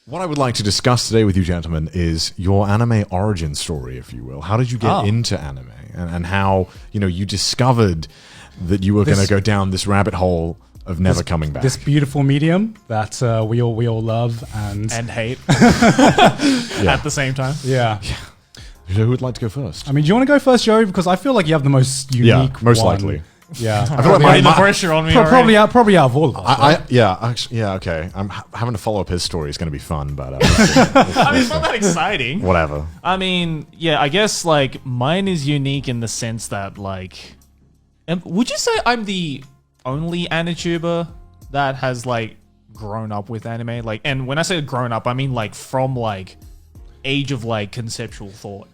What I would like to discuss today with you gentlemen is your anime origin story, if you will. How did you get into anime, and how you discovered that you were going to go down this rabbit hole of never coming back. This beautiful medium that we all love and hate at the same time. Yeah. Who would like to go first? I mean, do you want to go first, Joey? Because I feel like you have the most unique most one. likely. Yeah. I feel like the pressure on me probably out of all of us. Okay. I'm having to follow up his story. It's going to be fun, but I mean, it's not that exciting. Whatever. I mean, yeah, I guess like mine is unique in the sense that like, would you say I'm the only anituber that has like grown up with anime? Like, and when I say grown up, I mean like from like age of like conceptual thought.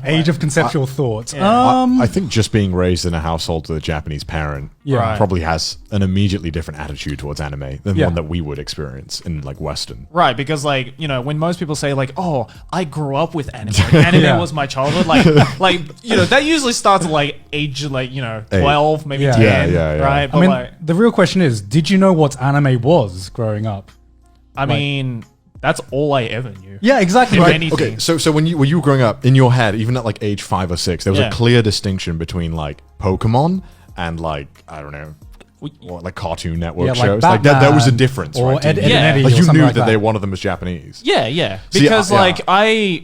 Age of conceptual thought. Yeah. I think just being raised in a household with a Japanese parent probably has an immediately different attitude towards anime than one that we would experience in like Western. Right, because like, when most people say like, oh, I grew up with anime. Like, anime was my childhood. Like, that usually starts at like age, like, 12, maybe 10, right? But I mean, the real question is, did you know what anime was growing up? I mean, that's all I ever knew. Yeah, exactly. Right. Okay, so when you were growing up, in your head, even at like age 5 or 6, there was a clear distinction between like Pokemon and like, I don't know, like Cartoon Network shows. Like there was a difference, or right? Ed and Eddie, like you knew like that one of them was Japanese. Yeah. Because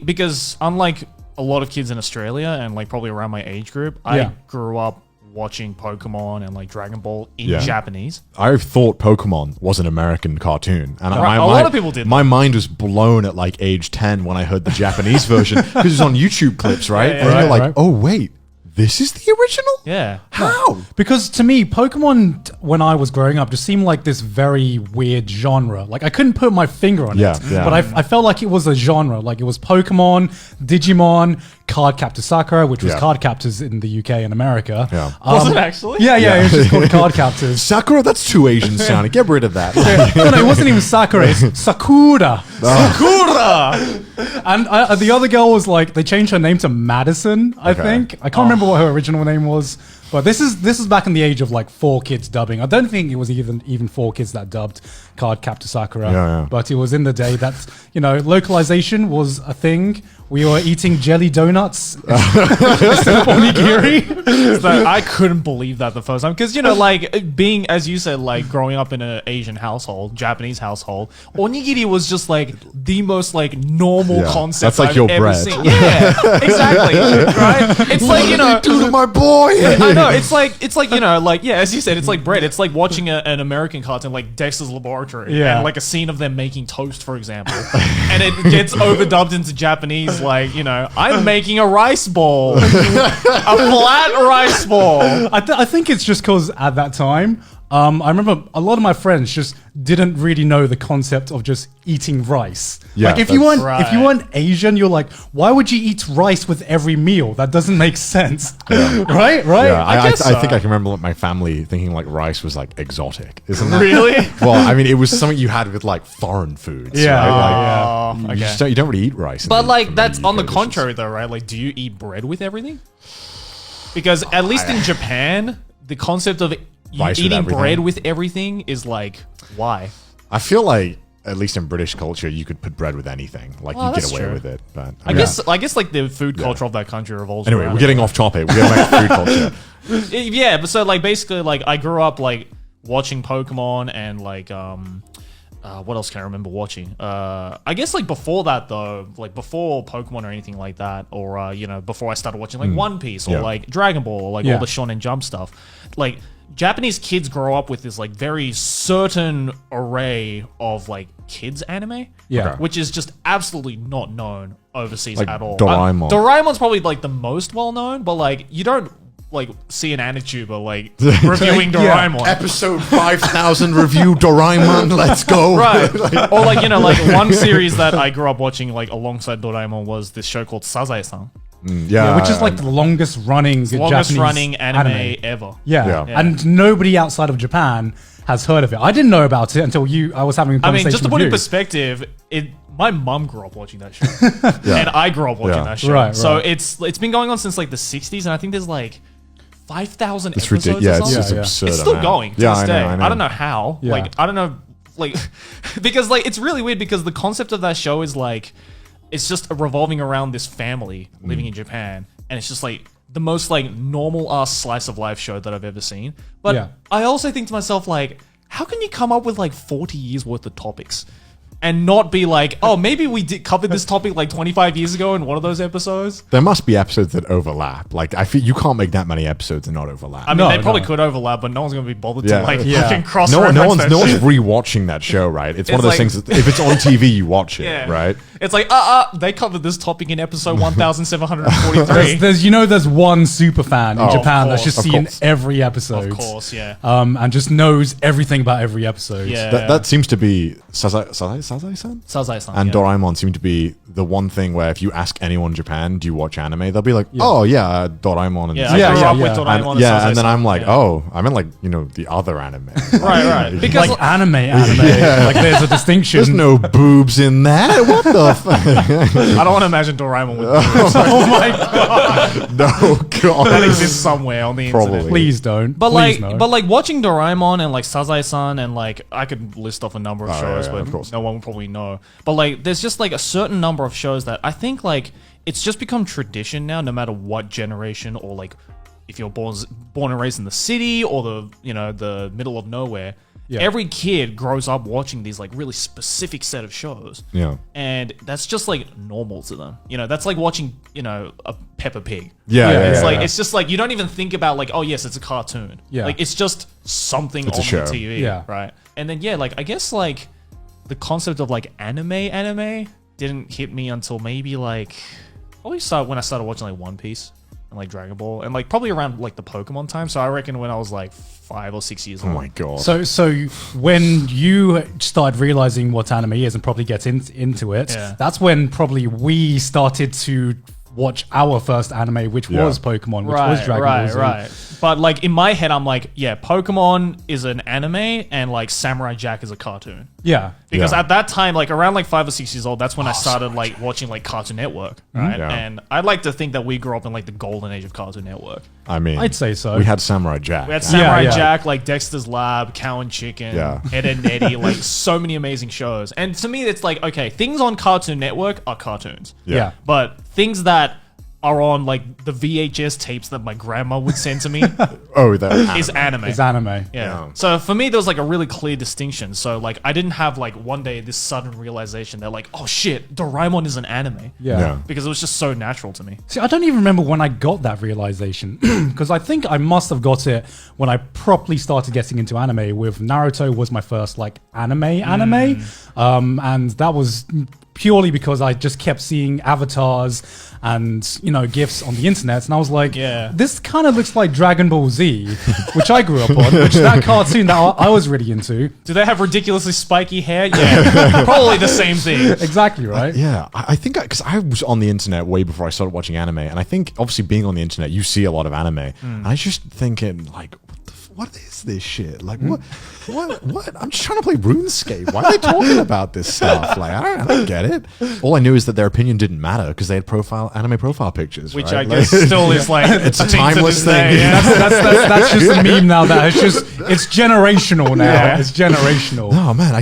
because unlike a lot of kids in Australia and like probably around my age group, I grew up watching Pokemon and like Dragon Ball in Japanese. I thought Pokemon was an American cartoon, and a lot of people did. My mind was blown at like age 10 when I heard the Japanese version because it's on YouTube clips, right? And you're like, oh wait, this is the original? Yeah. How? Because to me, Pokemon, when I was growing up, just seemed like this very weird genre. Like, I couldn't put my finger on it. But I felt like it was a genre. Like, it was Pokemon, Digimon, Cardcaptor Sakura, which was Cardcaptors in the UK and America. Yeah. Was it actually? Yeah, it was just called Cardcaptors. Sakura? That's too Asian sounding. Get rid of that. No, it wasn't even Sakura. It's Sakura. Sakura! And the other girl was like, they changed her name to Madison, I think. I can't remember what her original name was. But this is back in the age of like 4Kids dubbing. I don't think it was even 4Kids that dubbed Cardcaptor Sakura. But it was in the day that, localization was a thing. We were eating jelly donuts instead of onigiri. So I couldn't believe that the first time. Because, like being, as you said, like growing up in an Asian household, Japanese household, onigiri was just like the most like normal concept That's like I've your ever bread. seen. Yeah, exactly. Right? It's like, do to my boy. I know. It's like as you said, it's like bread. It's like watching an American cartoon like Dexter's Laboratory. Yeah. And like a scene of them making toast, for example. And it gets overdubbed into Japanese, like, I'm making a rice ball. A flat rice ball. I think it's just because at that time, I remember a lot of my friends just didn't really know the concept of just eating rice. Yeah, like if you weren't Asian, you're like, why would you eat rice with every meal? That doesn't make sense. Right? Yeah, I guess I think I can remember my family thinking like rice was like exotic. Isn't that? Really? Well, I mean, it was something you had with like foreign foods. Yeah. Right? You don't really eat rice. But like that's on the contrary though, right? Like, do you eat bread with everything? Because at least in Japan, the concept of eating bread with everything is like, why? I feel like at least in British culture, you could put bread with anything. Like you get away with it. But I guess like the food culture of that country revolves. Anyway, around we're getting off topic. We're getting back to food culture. Yeah, but so like basically like I grew up like watching Pokemon and like what else can I remember watching? I guess like before that though, like before Pokemon or anything like that, or before I started watching like One Piece or like Dragon Ball or like all the Shonen Jump stuff, like Japanese kids grow up with this like very certain array of like kids anime, which is just absolutely not known overseas like at all. Doraemon. Doraemon's probably like the most well known, but like you don't like see an anituber like reviewing Doraemon. Episode 5000 review Doraemon. Let's go. Right. Or like like one series that I grew up watching like alongside Doraemon was this show called Sazae-san. Which is like the longest running Japanese anime ever. Yeah. And nobody outside of Japan has heard of it. I didn't know about it until I was having a conversation. I mean, just to put in perspective, my mum grew up watching that show, and I grew up watching that show. Right. So it's been going on since like the 60s, and I think there's like 5,000 episodes. Ridiculous. Or something. It's just absurd. It's still going to this day. I know. I don't know how. Yeah. Like I don't know like because like it's really weird because the concept of that show is like it's just revolving around this family living in Japan, and it's just like the most like normal ass slice of life show that I've ever seen. But I also think to myself like, how can you come up with like 40 years worth of topics and not be like, oh, maybe we did cover this topic like 25 years ago in one of those episodes? There must be episodes that overlap. Like, I feel you can't make that many episodes and not overlap. I mean, they probably could overlap, but no one's going to be bothered to like Yeah. fucking cross no one's that no shit. one's rewatching that show, right? It's one of those like- things that if it's on TV, you watch it, Yeah. right? It's like, they covered this topic in episode 1743. There's one super fan in Oh, Japan of that's just course, of seen course. every episode. Of course, yeah. And just knows everything about every episode. Yeah. That seems to be Sazai-san? Sazai-san, And yeah. Doraemon seem to be the one thing where if you ask anyone in Japan, do you watch anime? They'll be like, oh yeah, Doraemon. And Yeah, Sazai-san. I grew up with yeah. Doraemon and Yeah, and then Sazai-san, I'm like, yeah. oh, I meant like, you know, the other anime. Right. Because Like anime. Like there's a distinction. There's no boobs in that. What the fuck? I don't want to imagine Doraemon with boobs. Oh my god. No, God. That exists somewhere on the Probably. internet. Please don't. But Please like, no. but like watching Doraemon and like Sazai-san and like I could list off a number of shows, yeah, of but course. no one would probably know. But like, there's just like a certain number of shows that I think like it's just become tradition now, no matter what generation or like if you're born and raised in the city or the middle of nowhere. Yeah. Every kid grows up watching these like really specific set of shows. Yeah. And that's just like normal to them. That's like watching, a Peppa Pig. Yeah, It's like it's just like you don't even think about like, oh yes, it's a cartoon. Yeah. Like it's just something It's a on show. the TV. Yeah. Right. And then like I guess like the concept of like anime didn't hit me until maybe like probably when I started watching like One Piece and like Dragon Ball and like probably around like the Pokemon time. So I reckon when I was like 5 or 6 years Oh old. my God. So when you started realizing what anime is and probably get into it, Yeah. that's when probably we started to watch our first anime, which was Pokemon, which was Dragon Ball Z. Right. But like in my head, I'm like, yeah, Pokemon is an anime and like Samurai Jack is a cartoon. Yeah. Because Yeah. at that time, like around like 5 or 6 years old, that's when I started like watching like Cartoon Network, right? Yeah. And I'd like to think that we grew up in like the golden age of Cartoon Network. I mean, I'd say so. We had Samurai Jack. We had Samurai yeah. Jack, like Dexter's Lab, Cow and Chicken, Yeah. Ed and Eddie, like so many amazing shows. And to me, it's like, okay, things on Cartoon Network are cartoons. Yeah. But things that are on like the VHS tapes that my grandma would send to me Oh, that is anime. It's anime. Yeah. Yeah. So for me, there was like a really clear distinction. So like I didn't have like one day this sudden realization that like, oh shit, Doraemon is an anime. Yeah. Yeah. Because it was just so natural to me. See, I don't even remember when I got that realization because I think I must have got it when I properly started getting into anime. With Naruto was my first like anime, and that was purely because I just kept seeing avatars and gifs on the internet, and I was like, Yeah. this kind of looks like Dragon Ball Z, which I grew up on, which that cartoon that I was really into. Do they have ridiculously spiky hair? Yeah, probably the same thing. Exactly right. Yeah, I think because I was on the internet way before I started watching anime, and I think obviously being on the internet, you see a lot of anime. And I was just thinking like, what is this shit? Like what? I'm just trying to play RuneScape. Why are they talking about this stuff? Like I don't get it. All I knew is that their opinion didn't matter because they had anime profile pictures, Which right? I guess still is like It's a thing to timeless this day, thing. yeah. That's just a meme now. It's generational now. Yeah. It's generational. No, man,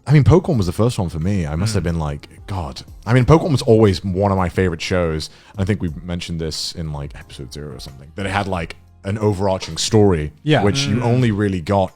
I mean, Pokemon was the first one for me. I must have been like, God. I mean, Pokemon was always one of my favorite shows. I think we mentioned this in like episode 0 or something. That it had like an overarching story, Yeah. which you only really got.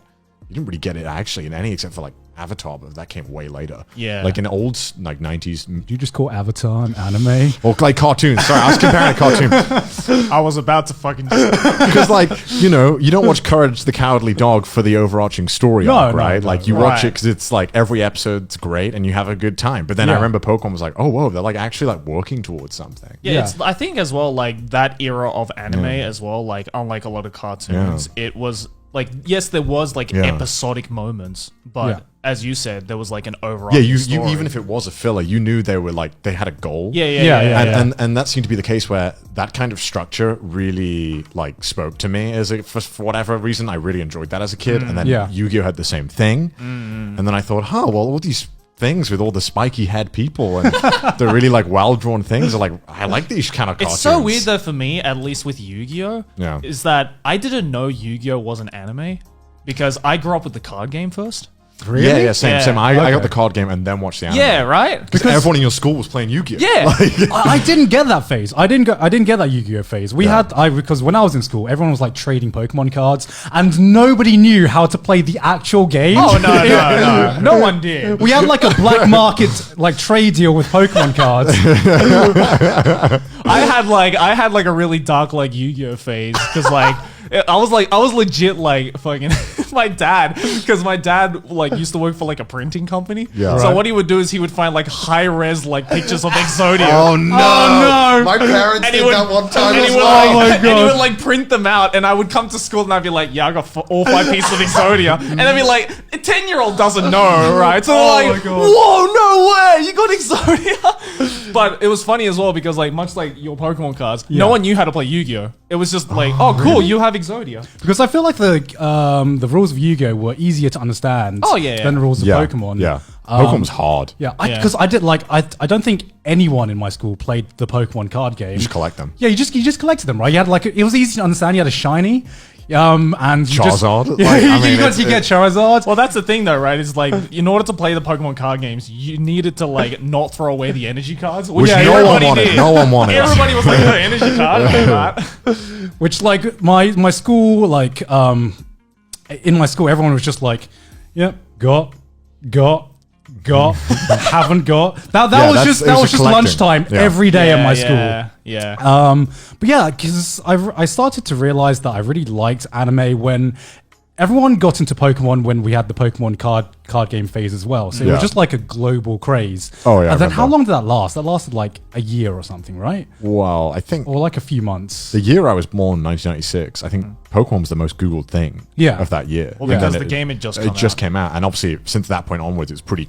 You didn't really get it actually in any except for like Avatar, but that came way later. Yeah. like in old like 90s. Do you just call Avatar an anime? Or like cartoons. Sorry, I was comparing a cartoon I was about to fucking. because, like, you don't watch Courage the Cowardly Dog for the overarching story arc, no, right? no, Like, you right. watch it because it's like every episode's great and you have a good time. But then I Yeah. remember Pokemon was like, oh whoa, they're like actually like working towards something. Yeah, Yeah. It's, I think as well, like that era of anime as well, like unlike a lot of cartoons, it was like, yes, there was like Yeah. episodic moments, but Yeah. as you said, there was like an Yeah, overarching you story. even if it was a filler, you knew they were like they had a goal. Yeah. And that seemed to be the case where that kind of structure really like spoke to me for whatever reason. I really enjoyed that as a kid, and then Yeah. Yu-Gi-Oh had the same thing. And then I thought, well, all these things with all the spiky head people and the really like well-drawn things are like, I like these kind of cartoons. It's so weird though for me, at least with Yu-Gi-Oh, Yeah. is that I didn't know Yu-Gi-Oh was an anime because I grew up with the card game first. Really? Yeah, same, Yeah. same. I got Okay. the card game and then watched the anime. Yeah, right? Because everyone in your school was playing Yu-Gi-Oh. Yeah. I didn't get that phase. I didn't get that Yu-Gi-Oh phase. Because when I was in school, everyone was like trading Pokemon cards, and nobody knew how to play the actual game. Oh, no. No one did. We had like a black market like trade deal with Pokemon cards. I had like a really dark like Yu-Gi-Oh phase because like I was legit like fucking my dad, because my dad like used to work for like a printing company. Yeah. So Right. what he would do is he would find like high res like pictures of Exodia. Oh no! Oh, no. My parents And did he would, that one time and he as would, well. like, my and he God. would like print them out, and I would come to school and I'd be like, "Yeah, I got all 5 pieces of Exodia," and I'd be like, "A 10-year-old doesn't know, right?" So Oh they're my like, God. "Whoa, no way, you got Exodia!" But it was funny as well because like much like your Pokemon cards, no one knew how to play Yu-Gi-Oh. It was just like, "Oh, cool, you have Exodia." Because I feel like the rules of Yu-Gi-Oh were easier to understand Oh, yeah, yeah. than the rules of Yeah, Pokemon. yeah. Pokemon's hard. Yeah, Yeah. because I did like I don't think anyone in my school played the Pokemon card game. Just collect them. Yeah, you just collected them, right? You had like it was easy to understand. You had a shiny, and you Charizard? Just, yeah, Like, I mean, you get Charizard. Well, that's the thing, though, right? It's like in order to play the Pokemon card games, you needed to like not throw away the energy cards, which Which no one everybody wanted. did. No one wanted. Everybody was like, "No energy card." That. Which like my school like in my school everyone was just like, yep, got, haven't got. That Yeah, was it just was just collecting. lunchtime Yeah. every day at my Yeah, school. yeah. But yeah, because I started to realize that I really liked anime when everyone got into Pokemon when we had the Pokemon card game phase as well. So it Yeah. was just like a global craze. Oh, yeah, I And then how remember. long did that last? That lasted like a year or something, right? Well, I think Or like a few months. the year I was born, 1996, I think Pokemon was the most Googled thing Yeah. of that year. Well, And because then the game had just it come just out. came out, and obviously since that point onwards, it's pretty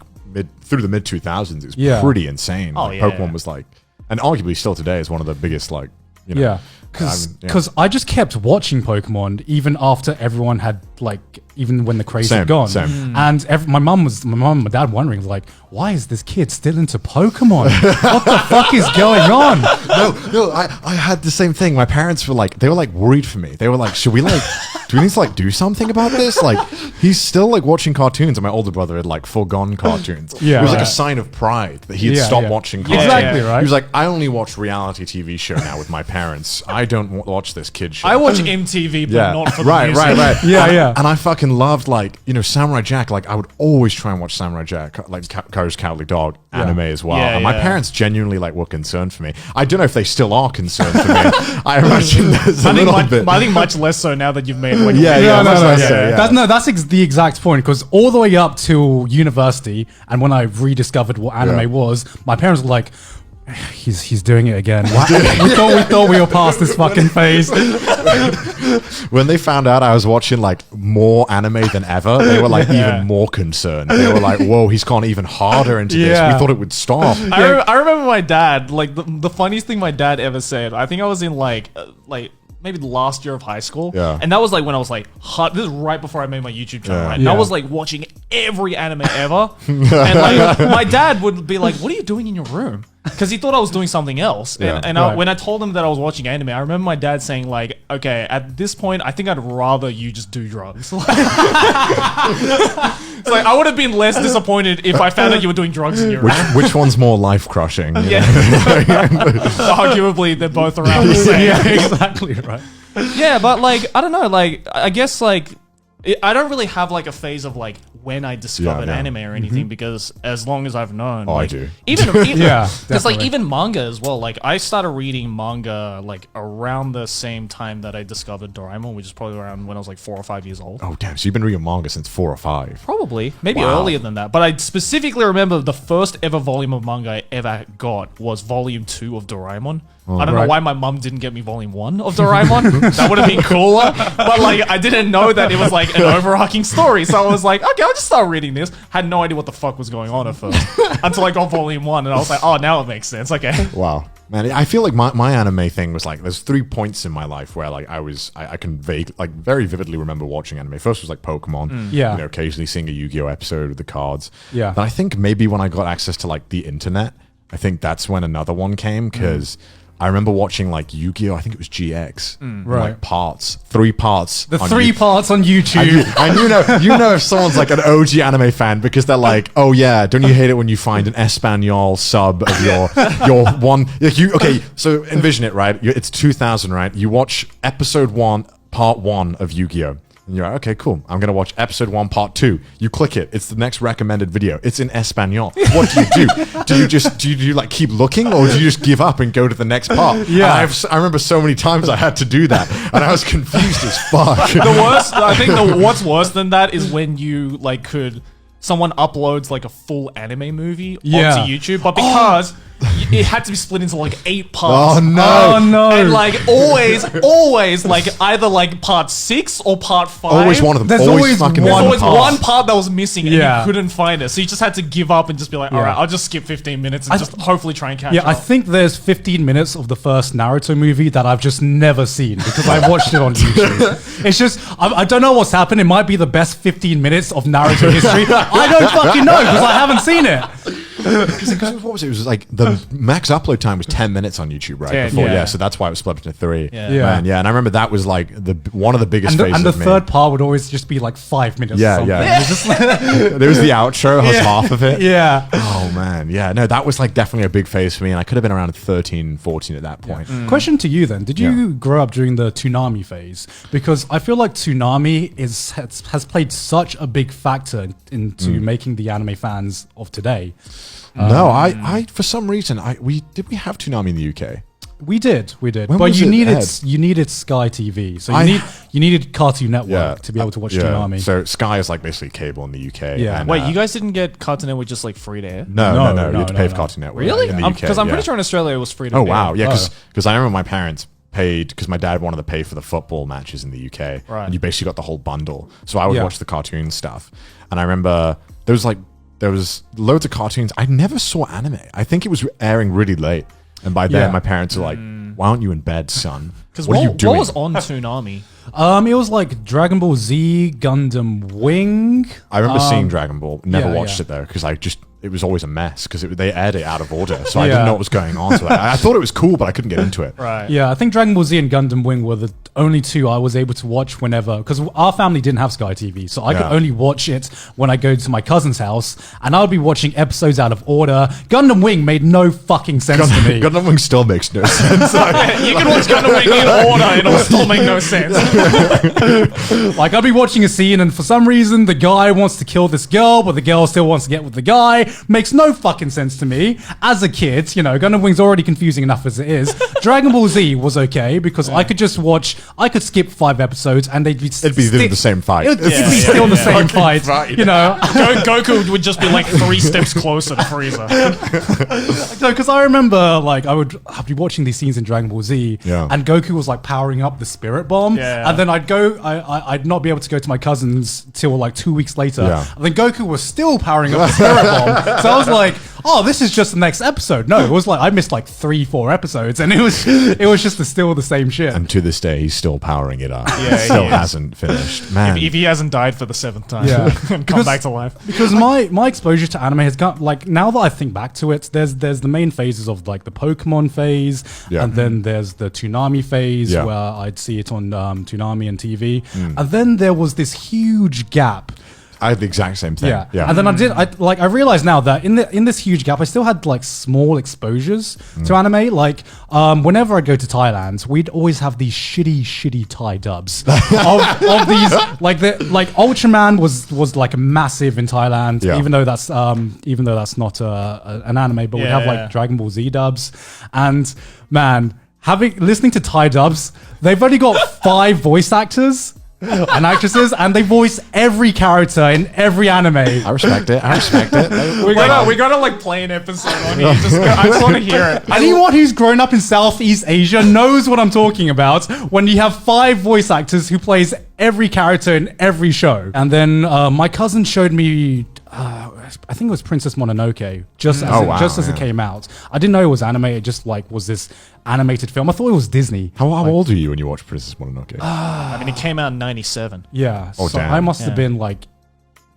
through the mid 2000s. It's Yeah. pretty insane. Oh, Like, yeah, Pokemon yeah. was like, and arguably still today is one of the biggest like. You know, Yeah, I mean, because I just kept watching Pokemon even after everyone had like even when the craze Same, had gone. same. And my mum and my dad wondering like, why is this kid still into Pokemon? What the fuck is going on? No, I had the same thing. My parents were like, they were like worried for me. They were like, should we like, do we need to like do something about this? Like, he's still like watching cartoons, and my older brother had like foregone cartoons. Yeah. It was like Yeah. a sign of pride that he had Yeah, stopped yeah. watching Yeah, cartoons. Exactly, right? He was like, I only watch reality TV show now with my parents. I don't watch this kid show. I watch MTV, but not for the right, music. right. Yeah, and, yeah. And I fucking loved like Samurai Jack. Like I would always try and watch Samurai Jack, like Courage the Cowardly Dog anime as well. Yeah, and my yeah. parents genuinely like were concerned for me. I don't know if they still are concerned for me. I imagine there's a little bit. I think much less so now that you've made like Yeah, yeah, much less so, yeah. That's the exact point. Because all the way up till university, and when I rediscovered what anime Yeah. was, my parents were like, "He's doing it again." we thought we were past this fucking phase. When they found out I was watching like more anime than ever, they were like even more concerned. They were like, "Whoa, he's gone even harder into this. Yeah. We thought it would stop." I remember my dad, like the funniest thing my dad ever said. I think I was in like maybe the last year of high school. Yeah. And that was like when I was like, this is right before I made my YouTube channel, Yeah. right? And I Yeah. was like watching every anime ever. And like my dad would be like, "What are you doing in your room?" Because he thought I was doing something else. Yeah. And Right. when I told him that I was watching anime, I remember my dad saying like, "Okay, at this point, I think I'd rather you just do drugs." It's like I would have been less disappointed if I found out you were doing drugs in your room. Which one's more life crushing? Yeah. Arguably, they're both around the same. Yeah, exactly right. Yeah, but like, I don't know, like, I guess like, I don't really have like a phase of like when I discovered Yeah, yeah. anime or anything because as long as I've known, Oh, I like, do. Even Yeah, because like definitely. even manga as well. Like I started reading manga like around the same time that I discovered Doraemon, which is probably around when I was like 4 or 5 years old. Oh damn! So you've been reading manga since 4 or 5. Probably, maybe Wow. earlier than that. But I specifically remember the first ever volume of manga I ever got was volume 2 of Doraemon. I don't know Right. why my mum didn't get me volume 1 of Doraemon. That would have been cooler. But like, I didn't know that it was like an overarching story. So I was like, okay, I'll just start reading this. Had no idea what the fuck was going on at first until I got volume 1, and I was like, oh, now it makes sense. Okay. Wow, man! I feel like my anime thing was like there's 3 points in my life where like I can very vividly remember watching anime. First was like Pokemon. Yeah. Occasionally seeing a Yu-Gi-Oh episode with the cards. Yeah. But I think maybe when I got access to like the internet, I think that's when another one came because I remember watching like Yu-Gi-Oh! I think it was GX, Right. like parts, 3 parts. The on 3 parts on YouTube. And you know if someone's like an OG anime fan because they're like, oh yeah, don't you hate it when you find an Espanol sub of your one? Like okay, so envision it, right? It's 2000, right? You watch episode 1, part 1 of Yu-Gi-Oh! And you're like, okay, cool. I'm going to watch episode 1, part 2. You click it. It's the next recommended video. It's in Espanol. What do you do? Do you like keep looking, or do you just give up and go to the next part? Yeah. I remember so many times I had to do that, and I was confused as fuck. I think what's worse than that is when you like someone uploads like a full anime movie Yeah. onto YouTube, but because it had to be split into like 8 parts. Oh no! Oh no! And like always like either like part 6 or part 5. Always one of them. There's always fucking There's one always part. one part that was missing and Yeah. you couldn't find it. So you just had to give up and just be like, all Yeah. right, I'll just skip 15 minutes and just hopefully try and catch Yeah, up. I think there's 15 minutes of the first Naruto movie that I've just never seen because I watched it on YouTube. It's just, I don't know what's happened. It might be the best 15 minutes of Naruto history. I don't fucking know because I haven't seen it. Because what was it? It was like the max upload time was 10 minutes on YouTube, right? 10, Before, yeah. so that's why it was split into 3. Yeah. Yeah. Man, yeah. And I remember that was like one of the biggest phases And the of me. third part would always just be like 5 minutes. Yeah, or something. yeah. It was just like- There was the outro, has half of it. yeah. Oh man, yeah. No, that was like definitely a big phase for me, and I could have been around 13, 14 at that point. Question to you then: did you Yeah. grow up during the TOONAMI phase? Because I feel like TOONAMI has played such a big factor into making the anime fans of today. No, I for some reason we have TOONAMI in the UK. We did, When but was you it needed aired? you needed Sky TV, so I- you needed Cartoon Network Yeah, to be able to watch yeah. TOONAMI. So Sky is like basically cable in the UK. Yeah. and, Wait, you guys didn't get Cartoon Network just like free to air? No, No, you had to no, pay no, for no. Cartoon Network. Really? In the UK, Because I'm yeah. pretty sure in Australia it was free to Oh air. wow, yeah, Oh. because I remember my parents paid because my dad wanted to pay for the football matches in the UK, Right. and you basically got the whole bundle. So I would Yeah. watch the cartoon stuff, and I remember there was loads of cartoons. I never saw anime. I think it was airing really late, and by then Yeah. my parents were like, "Why aren't you in bed, son? Because What are you doing?" what was on Toonami? It was like Dragon Ball Z, Gundam Wing. I remember seeing Dragon Ball. Never yeah, watched yeah. it though because it was always a mess because they aired it out of order, so I Yeah. didn't know what was going on. So I thought it was cool, but I couldn't get into it. Right. Yeah, I think Dragon Ball Z and Gundam Wing were the only two I was able to watch whenever, because our family didn't have Sky TV, so I could Yeah. only watch it when I go to my cousin's house, and I would be watching episodes out of order. Gundam Wing made no fucking sense to me. Gundam Wing still makes no sense. You can watch Gundam Wing in order and it'll still make no sense. Like, I'd be watching a scene, and for some reason, the guy wants to kill this girl, but the girl still wants to get with the guy. Makes no fucking sense to me. As a kid, you know, Gundam Wing's already confusing enough as it is. Dragon Ball Z was okay because I could just watch, I could skip 5 episodes and they'd be It'd be the same fight. It'd be Yeah, still yeah, the yeah. same Fucking fight, fight. you know. Goku would just be like 3 steps closer to Frieza. No, because I remember, like, I'd be watching these scenes in Dragon Ball Z, Yeah. and Goku was like powering up the Spirit Bomb, Yeah. and then I'd not be able to go to my cousin's till like 2 weeks later, Yeah. and then Goku was still powering up the Spirit Bomb, so I was like, oh, this is just the next episode. No, it was like I missed like 3-4 episodes, and it was just still the same shit. And to this day, he's still powering it up. Yeah, he Still is. hasn't finished. Man. If he hasn't died for the 7th time Yeah. and come Because- back to life. Because my exposure to anime has got, like, now that I think back to it, there's the main phases of like the Pokemon phase, Yeah. and then there's the TOONAMI phase Yeah. where I'd see it on TOONAMI and TV, and then there was this huge gap. I had the exact same thing. Yeah. And then I realized now that in this huge gap, I still had like small exposures to anime. Like, whenever I go to Thailand, we'd always have these shitty Thai dubs of these, like Ultraman was like massive in Thailand, Yeah. even though that's not an anime, but we'd have Yeah. like Dragon Ball Z dubs. And man, listening to Thai dubs, they've only got 5 voice actors and actresses, and they voice every character in every anime. I respect it. We gotta like play an episode on here. I just want to hear it. Anyone who's grown up in Southeast Asia knows what I'm talking about when you have 5 voice actors who plays every character in every show. And then my cousin showed me, I think it was Princess Mononoke, just as it came out. I didn't know it was anime. It just like was this animated film. I thought it was Disney. How old were you when you watched Princess Mononoke? I mean, it came out in 97. Yeah. Oh, so damn. I must have Yeah. been like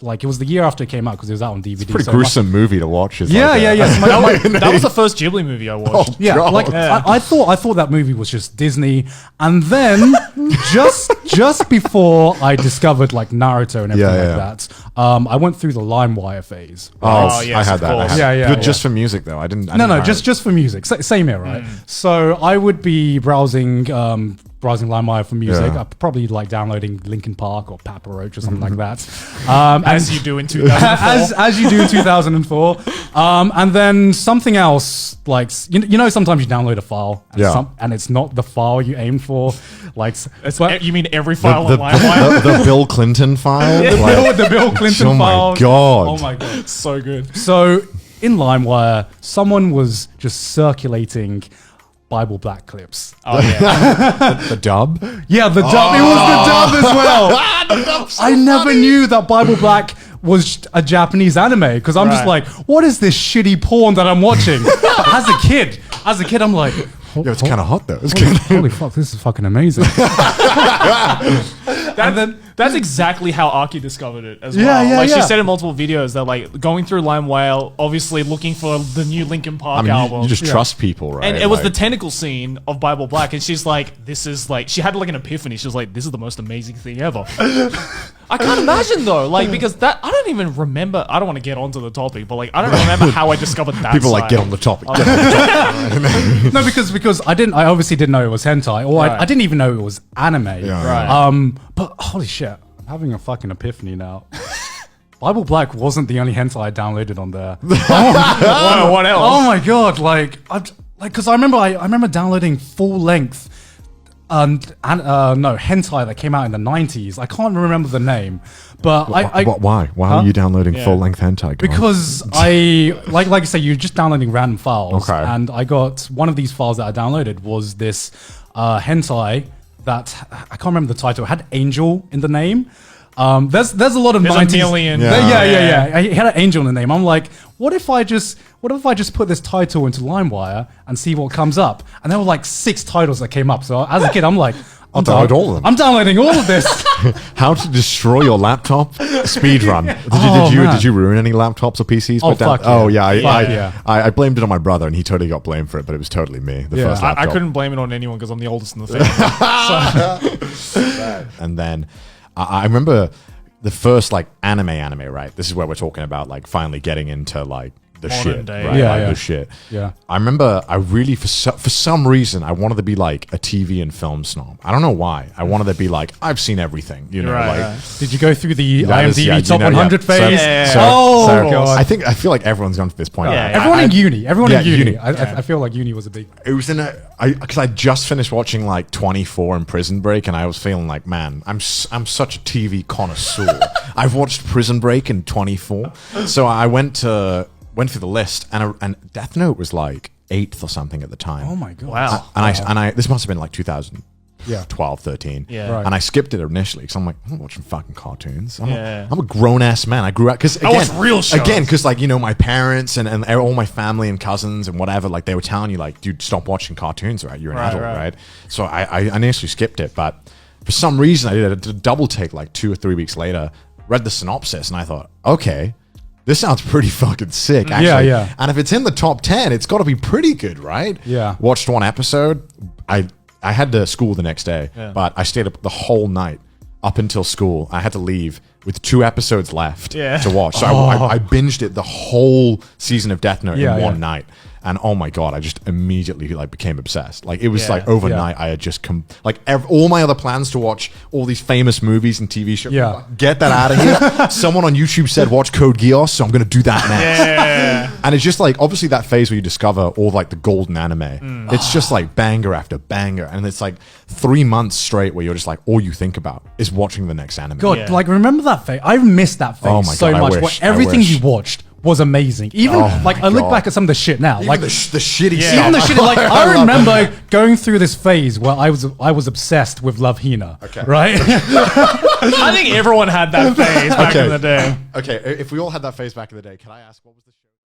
like it was the year after it came out because it was out on DVD. Pretty so gruesome movie to watch. It's Yeah, like yeah, a- yeah. So That was the first Ghibli movie I watched. Yeah, God. like I thought that movie was just Disney, and then just before I discovered like Naruto and everything Yeah, like that, I went through the LimeWire phase. Oh, yes, I had of that. I course. had Yeah, that. yeah, But yeah. just for music though. I didn't. No, just for music. Same here, right? So I would be browsing LimeWire for music. Yeah. I'd probably like downloading Linkin Park or Papa Roach or something like that. As you do in 2004. as you do in 2004. And then something else, like you know, sometimes you download a file, and, Yeah. and it's not the file you aimed for. Like, You mean every file the, on LimeWire? the Bill Clinton file. Like, the Bill Clinton oh my file. God. Oh my god! So good. So in LimeWire, someone was just circulating Bible Black clips. Oh yeah. the dub. Yeah, the dub. It was the dub as well. I never knew that Bible Black was a Japanese anime because I'm just Right. like, what is this shitty porn that I'm watching? As a kid, I'm like, Yeah, it's kind of hot though. It's kinda, holy fuck, this is fucking amazing. And then That's exactly how Aki discovered it as Yeah, well. yeah, Like yeah. she said in multiple videos that like going through LimeWire, obviously looking for the new Linkin Park I mean, album. you just trust people, right? and it was the Like- tentacle scene of Bible Black, and she's like, "This is like," she had like an epiphany. She was like, "This is the most amazing thing ever." I can't imagine though, like because that I don't even remember. I don't want to get onto the topic, but like I don't remember how I discovered that. people like side. get on the topic. Get on the topic. no, because I obviously didn't know it was hentai, or Right. I didn't even know it was anime. Yeah. Right. But holy shit, I'm having a fucking epiphany now. Bible Black wasn't the only hentai I downloaded on there. What else? Oh my god! Because I remember downloading full length, hentai that came out in the 90s. I can't remember the name, but Why? Why Huh? are you downloading Yeah. full length hentai? Garnt? because I like I say, you're just downloading random files, Okay. and I got one of these files that I downloaded was this hentai that I can't remember the title. It had Angel in the name. There's a lot of There's 90s. a million. Yeah. It had an angel in the name. I'm like, what if I just put this title into LimeWire and see what comes up? And there were like 6 titles that came up. So as a kid, I'm like, I'll download all of them. I'm downloading all of this. How to destroy your laptop? Speed run. Oh, man. Did you ruin any laptops or PCs? Oh, by fuck yeah. Oh yeah. Fuck yeah. I blamed it on my brother, and he totally got blamed for it. But it was totally me. The Yeah. first I laptop. couldn't blame it on anyone because I'm the oldest in the family. And then I remember the first like anime, right? This is where we're talking about like finally getting into like the Modern shit, day. right? Yeah, Like, yeah. the shit. Yeah. I remember I really for some reason I wanted to be like a TV and film snob. I don't know why. I wanted to be like I've seen everything, you know, Right, like. right. Did you go through the That is- IMDb yeah, you top know, 100 yeah. phase? So- Oh, so God. I feel like everyone's gone to this point. Yeah, Everyone in uni. Everyone Yeah, in uni. uni. I feel like uni was a big. It was because I just finished watching like 24 and Prison Break, and I was feeling like, man, I'm such a TV connoisseur. I've watched Prison Break and 24, so I went through the list, and Death Note was like 8th or something at the time. Oh my god! Wow. And I this must have been like 2012, Yeah. 13. Yeah. Right. And I skipped it initially because I'm like, I'm not watching fucking cartoons. I'm Yeah. a grown ass man. I grew up because again, watch real shows. because like, you know, my parents and all my family and cousins and whatever, like they were telling you like, dude, stop watching cartoons, right? You're an Right, adult, right. right? So I initially skipped it, but for some reason I did a double take like 2 or 3 weeks later, read the synopsis, and I thought, okay, this sounds pretty fucking sick, actually. Yeah, yeah. And if it's in the top 10, it's got to be pretty good, right? Yeah. Watched one episode. I had to school the next day, but I stayed up the whole night up until school. I had to leave with 2 episodes left to watch. So I binged it the whole season of Death Note in one night. And oh my god, I just immediately like became obsessed. Like it was like overnight, I had just all my other plans to watch all these famous movies and TV shows. Yeah. Get that out of here. Someone on YouTube said watch Code Geass, so I'm gonna do that next. And it's just like obviously that phase where you discover all like the golden anime. It's just like banger after banger, and it's like 3 months straight where you're just like all you think about is watching the next anime. God, Yeah. like remember that phase? I've missed that phase Oh my so God, I much. wish, Where I everything wish. you watched was amazing. Even Oh like my I look God. back at some of the shit now. Even Like the shitty stuff. even the shit. Like I love it. remember going through this phase where I was obsessed with Love Hina. Okay. Right. I think everyone had that phase back in the day. Okay, if we all had that phase back in the day, can I ask what was the show?